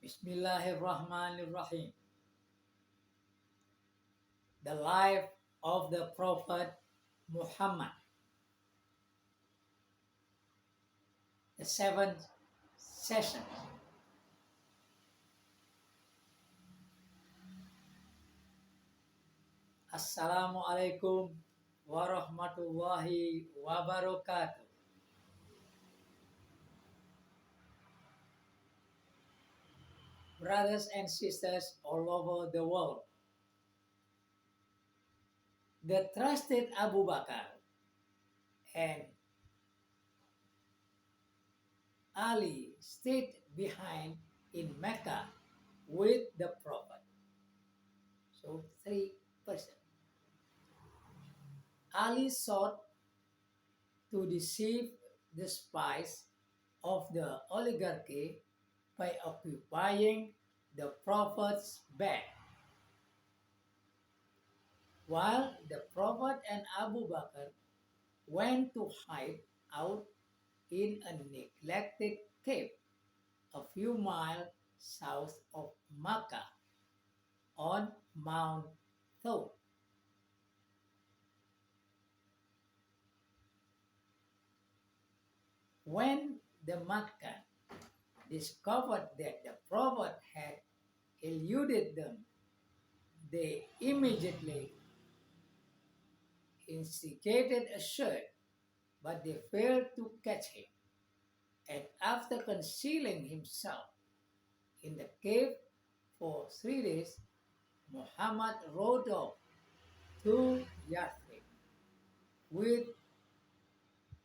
Bismillahirrahmanirrahim. The life of the Prophet Muhammad. The seventh session. Assalamualaikum warahmatullahi wabarakatuh. Brothers and sisters all over the world, the trusted Abu Bakar and Ali stayed behind in Mecca with the Prophet. So 3%. Ali sought to deceive the spies of the oligarchy by occupying the Prophet's bed, while the Prophet and Abu Bakr went to hide out in a neglected cave a few miles south of Macca on Mount Thor. When the Maccan discovered that the Prophet had eluded them, they immediately instigated a search, but they failed to catch him. And after concealing himself in the cave for 3 days, Muhammad rode off to Yastrib. With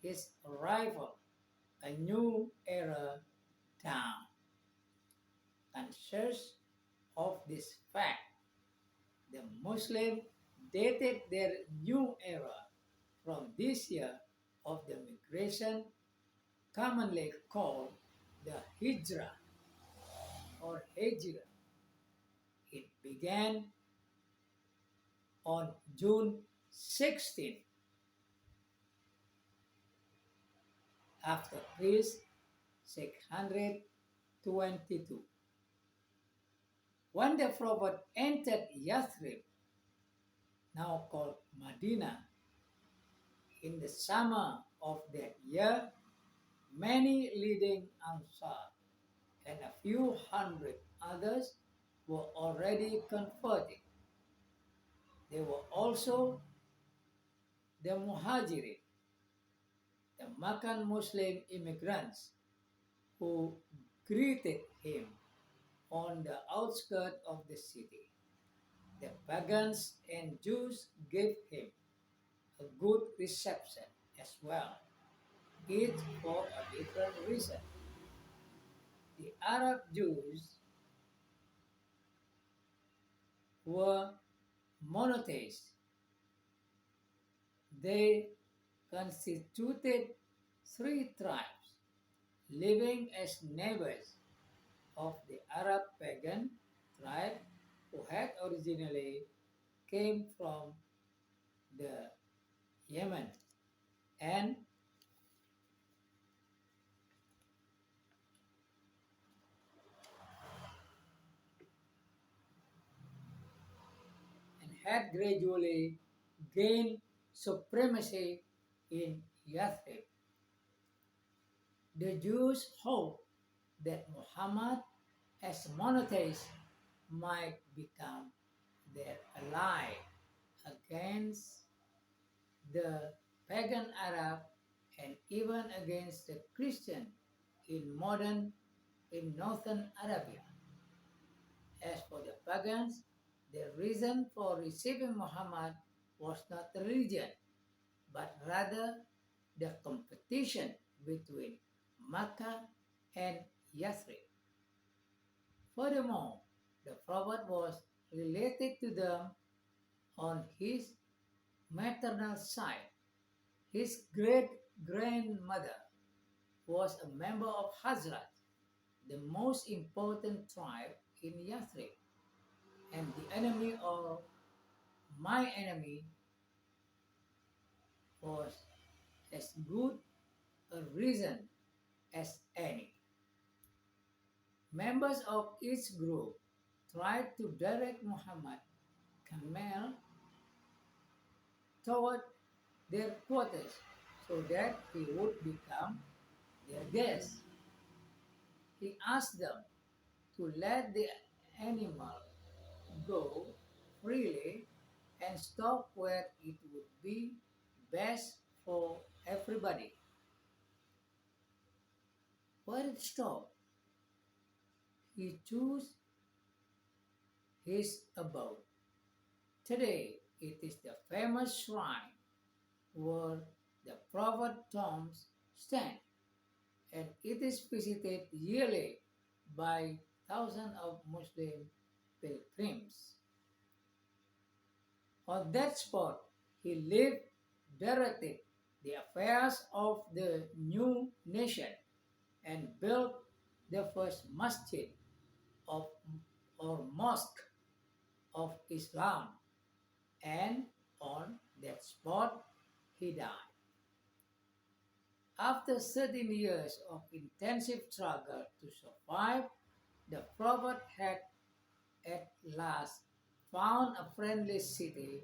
his arrival, a new era dawned. Conscious of this fact, the Muslims dated their new era from this year of the migration, commonly called the HIJRAH or HIJRAH. It began on June 16 after Christ 622. When the Prophet entered Yastrib, now called Madinah, in the summer of that year, many leading Ansar and a few hundred others were already converted. They were also the Muhajirin, the Maccan Muslim immigrants who greeted him on the outskirts of the city. The pagans and Jews gave him a good reception as well, each for a different reason. The Arab Jews were monotheists. They constituted 3 tribes, living as neighbors of the Arab pagan tribe who had originally came from the Yemen and had gradually gained supremacy in Yastrib. The Jews hoped that Muhammad, as monotheist, might become their ally against the pagan Arab and even against the Christian in northern Arabia. As for the pagans, the reason for receiving Muhammad was not religion, but rather the competition between Macca and Yastrib. Furthermore, the Prophet was related to them on his maternal side. His great-grandmother was a member of HIJRAH, the most important tribe in Yastrib, and the enemy of my enemy was as good a reason as any. Members of each group tried to direct Muhammad camel toward their quarters so that he would become their guest. He asked them to let the animal go freely and stop where it would be best for everybody. Where it stopped, he chose his abode. Today, it is the famous shrine where the Prophet tombs stand, and it is visited yearly by thousands of Muslim pilgrims. On that spot, he lived, directed the affairs of the new nation, and built the first masjid of or mosque of Islam. And on that spot, he died. After 13 years of intensive struggle to survive, the Prophet had at last found a friendly city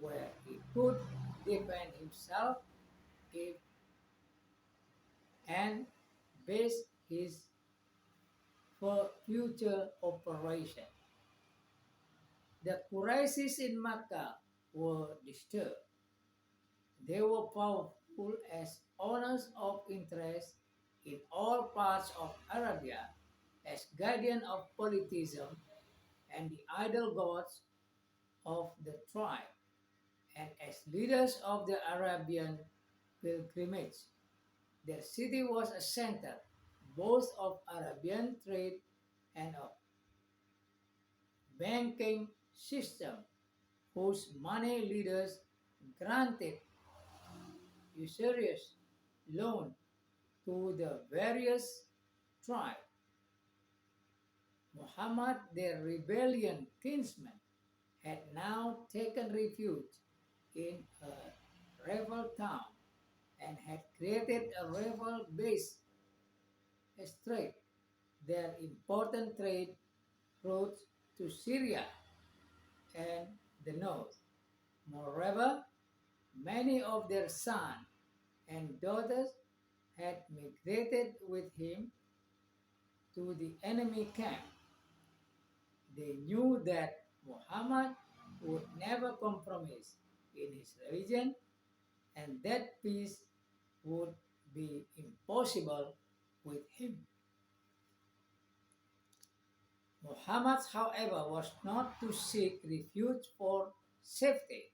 where he could defend himself if, and base his future operation. The Qurayshis in Macca were disturbed. They were powerful as owners of interest in all parts of Arabia, as guardian of polytheism and the idol gods of the tribe, and as leaders of the Arabian pilgrimage. Their city was a center both of Arabian trade and of banking system, whose money leaders granted usurious loan to the various tribes. Muhammad, their rebellion kinsman, had now taken refuge in a rebel town and had created a rebel base strait, their important trade routes to Syria and the north. Moreover, many of their sons and daughters had migrated with him to the enemy camp. They knew that Muhammad would never compromise in his religion and that peace would be impossible with him. Muhammad, however, was not to seek refuge for safety.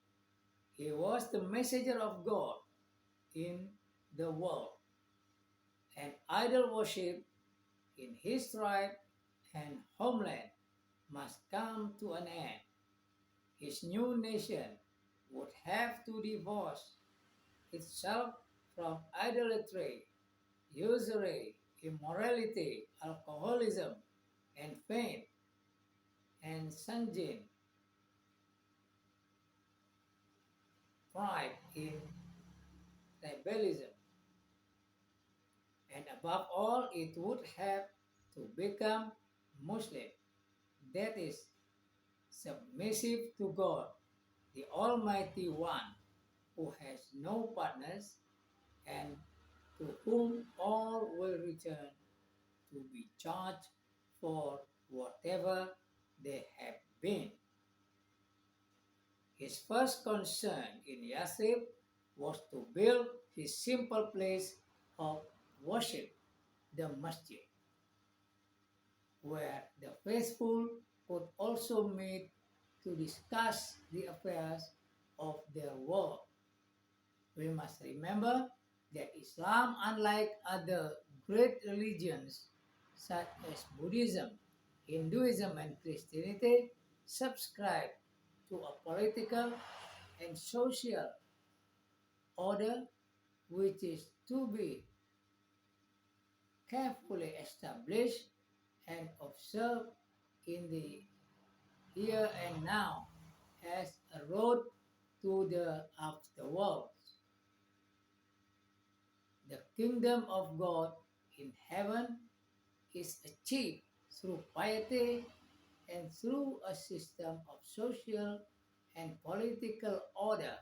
He was the messenger of God in the world, and idol worship in his tribe and homeland must come to an end. His new nation would have to divorce itself from idolatry, usury, immorality, alcoholism, and faith, and sanguine pride in tribalism. And above all, it would have to become Muslim, that is, submissive to God, the Almighty One, who has no partners and to whom all will return to be judged for whatever they have been. His first concern in Yastrib was to build his simple place of worship, the masjid, where the faithful could also meet to discuss the affairs of their world. We must remember that Islam, unlike other great religions such as Buddhism, Hinduism, and Christianity, subscribe to a political and social order which is to be carefully established and observed in the here and now as a road to the afterworld. The kingdom of God in heaven is achieved through piety and through a system of social and political order,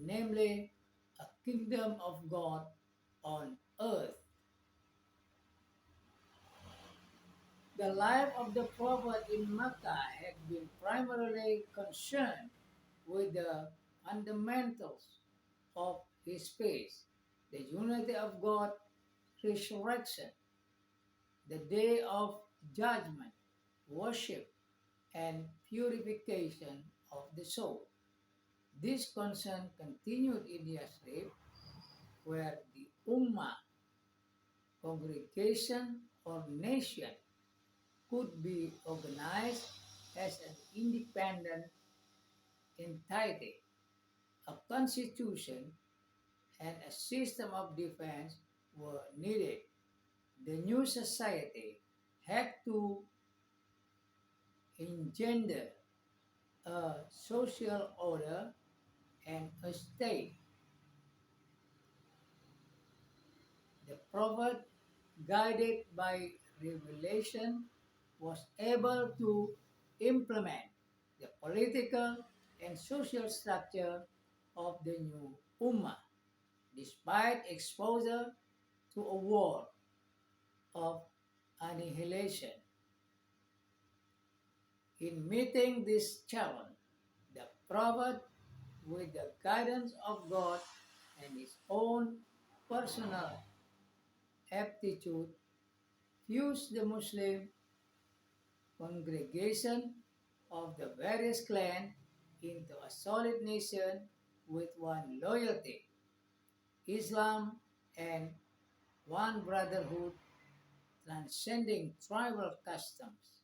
namely a kingdom of God on earth. The life of the Prophet in Mecca had been primarily concerned with the fundamentals of his faith, the unity of God, resurrection, the day of judgment, worship, and purification of the soul. This concern continued in Yastrib, where the Ummah, congregation or nation, could be organized as an independent entity. A constitution and a system of defense were needed. The new society had to engender a social order and a state. The prophet, guided by revelation, was able to implement the political and social structure of the new Ummah, despite exposure to a war of annihilation. In meeting this challenge, the prophet, with the guidance of God and his own personal aptitude, fused the Muslim congregation of the various clans into a solid nation with one loyalty, Islam, and one brotherhood transcending tribal customs.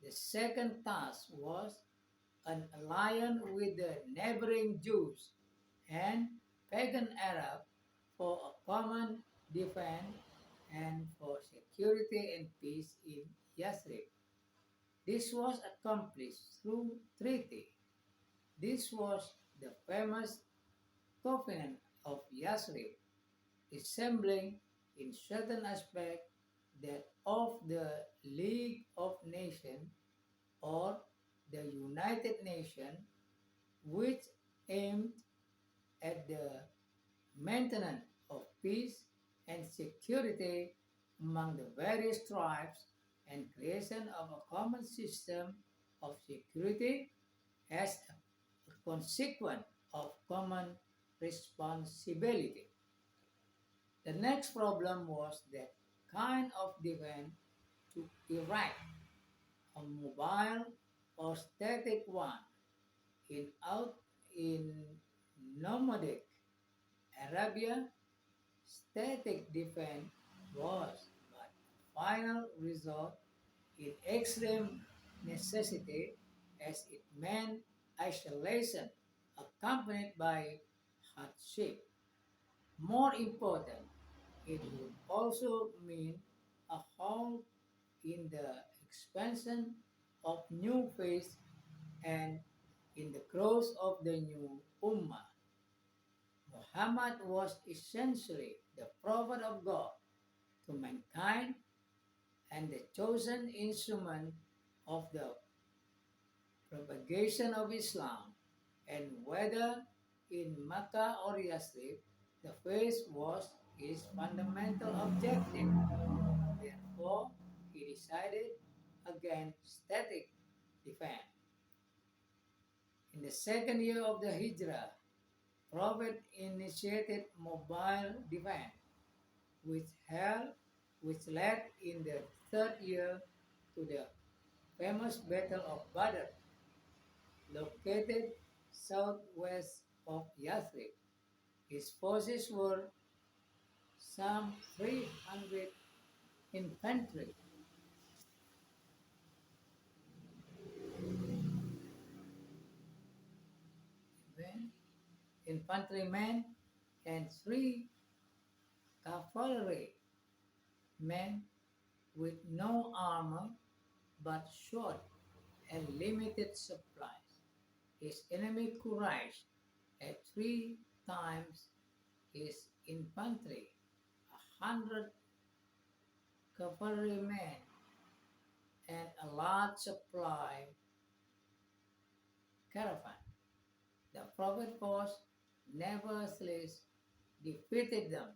The second task was an alliance with the neighboring Jews and pagan Arab for a common defense and for security and peace in Yathrib. This was accomplished through treaty. This was the famous Covenant of Yathrib, resembling in certain aspects that of the League of Nations or the United Nations, which aimed at the maintenance of peace and security among the various tribes and creation of a common system of security as a consequence of common responsibility. The next problem was that kind of defense to erect a mobile or static one in out in nomadic Arabia. Static defense was but a final resort in extreme necessity as it meant isolation accompanied by hardship. More important, it would also mean a halt in the expansion of new faiths and in the growth of the new Ummah. Muhammad was essentially the prophet of God to mankind and the chosen instrument of the propagation of Islam, and whether in Macca or Yastrib, the faith was his fundamental objective. Therefore, he decided against static defense. In the second year of the HIJRAH, Prophet initiated mobile defense, which held, which led in the third year to the famous Battle of Badr, located southwest of Yathrib. His forces were some 300 infantry, infantrymen and 3 cavalry men with no armor but short and limited supplies. His enemy courage at 3 times his infantry, 100 cavalrymen and a large supply caravan. The Prophet force nevertheless defeated them.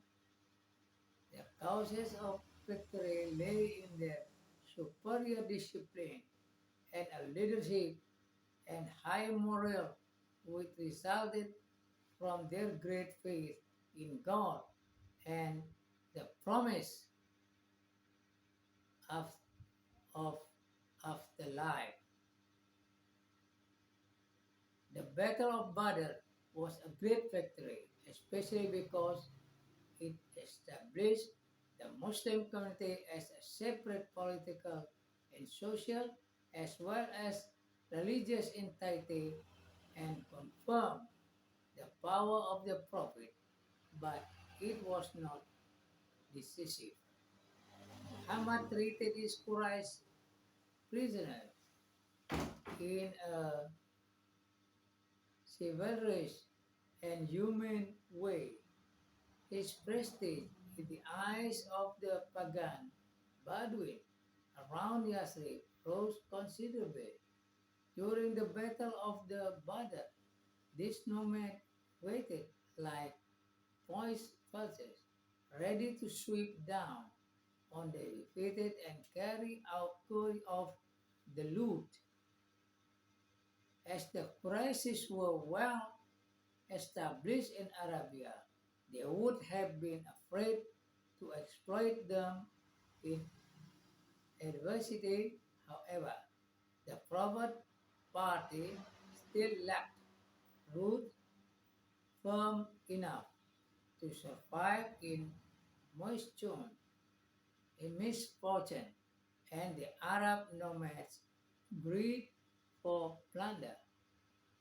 The causes of victory lay in their superior discipline and a leadership and high morale, which resulted from their great faith in God and the promise of, of afterlife. The Battle of Badr was a great victory, especially because it established the Muslim community as a separate political and social as well as religious entity and confirmed the power of the Prophet, but it was not decisive. Muhammad treated his Quraysh prisoners in a chivalrous and humane way. His prestige in the eyes of the pagan Bedouin around Yastrib rose considerably. During the Battle of the Badr, these nomads waited like poised vultures, ready to sweep down on the defeated and carry off the loot. As the Quraysh were well established in Arabia, they would have been afraid to exploit them in adversity. However, the Prophet party still lacked root firm enough to survive moisture, in misfortune, and the Arab nomads greed for plunder.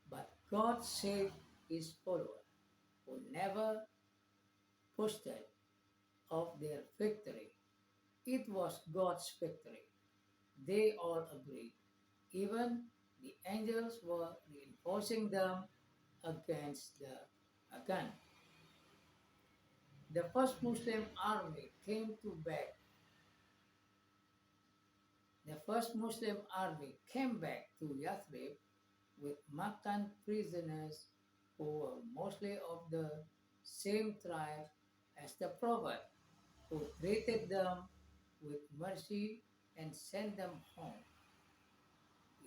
But God saved his followers, who never boasted of their victory. It was God's victory. They all agreed. Even the angels were reinforcing them against the Pagan. The first Muslim army came to back. The first Muslim army came back to Yathrib with Maccan prisoners who were mostly of the same tribe as the Prophet, who treated them with mercy and sent them home.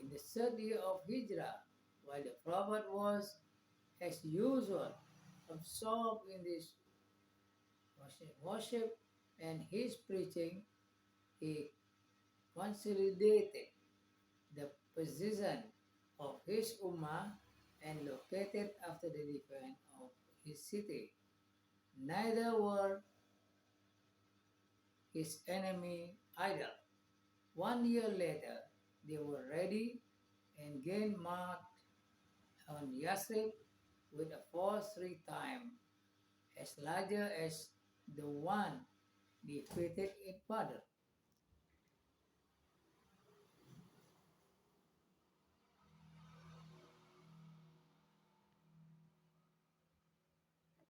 In the third year of Hijrah, while the Prophet was, as usual, absorbed in this worship and his preaching, he consolidated the position of his Ummah and located after the defense of his city. Neither were his enemy idle. 1 year later, they were ready and again marched on Yastrib with a force 3 times as larger as the one defeated in Badr.